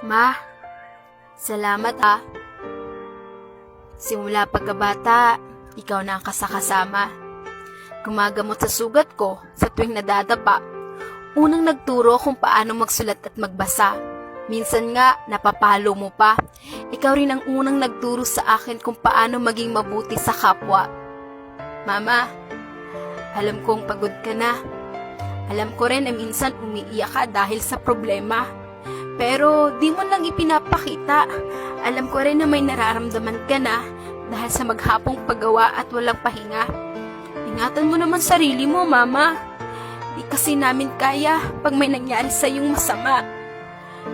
Ma, salamat ah. Simula pagkabata, ikaw na ang kasakasama. Gumagamot sa sugat ko sa tuwing nadadapa. Unang nagturo kung paano magsulat at magbasa. Minsan nga, napapalo mo pa. Ikaw rin ang unang nagturo sa akin kung paano maging mabuti sa kapwa. Mama, alam kong pagod ka na. Alam ko rin na minsan umiiyak ka dahil sa problema. Pero di mo lang ipinapakita. Alam ko rin na may nararamdaman ka na dahil sa maghapong paggawa at walang pahinga. Ingatan mo naman sarili mo, Mama. Di kasi namin kaya pag may nangyari sa iyong masama.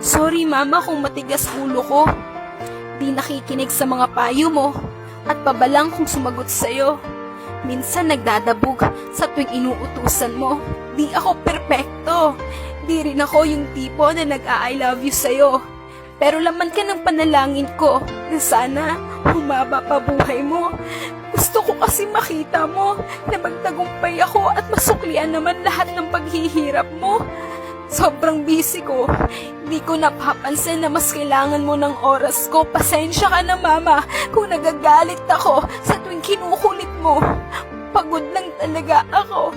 Sorry, Mama, kung matigas ulo ko. Di nakikinig sa mga payo mo at pabalang kung sumagot sa'yo. Minsan nagdadabog sa tuwing inuutusan mo. Di ako perpekto. Di rin ako yung tipo na nag-I love you sa'yo. Pero laman ka ng panalangin ko na sana humaba pa buhay mo. Gusto ko kasi makita mo na magtagumpay ako at masuklian naman lahat ng paghihirap mo. Sobrang busy ko. Hindi ko napapansin na mas kailangan mo ng oras ko. Pasensya ka na, Mama, kung nagagalit ako sa tuwing kinukulit mo. Pagod lang talaga ako.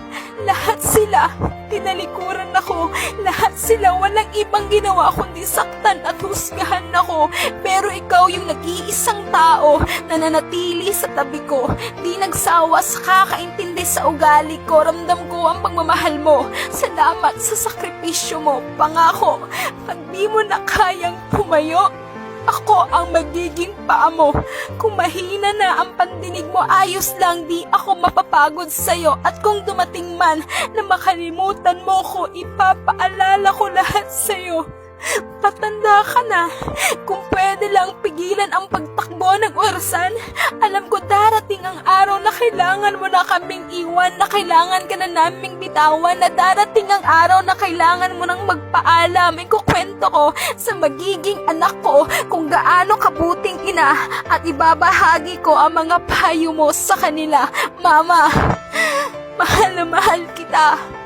Lahat sila, tinalikuran ako. Lahat sila, walang ibang ginawa kundi saktan at husgahan ako. Pero ikaw yung nag-iisang tao na nanatili sa tabi ko. Di nagsawa sa kakaintindi sa ugali ko. Ramdam ko ang pagmamahal mo. Salamat sa sakripisyo mo. Pangako, pag di mo na kayang pumayo, ako ang magiging paa mo. Kung mahina na ang pandinig mo, ayos lang, di ako mapapagod sa'yo. At kung dumating man na makalimutan mo ko, ipapaalala ko lahat sa'yo. Patanda ka na. Kung pwede lang pigilan ang pagtakbo ng orasan, alam ko darating ang araw na kailangan mo na kaming iwan, na kailangan ka na naming bitawan, na darating ang araw na kailangan mo nang magpaalam. Ikukwento ko sa magiging anak ko kung gaano kabuting ina at ibabahagi ko ang mga payo mo sa kanila. Mama, mahal na mahal kita.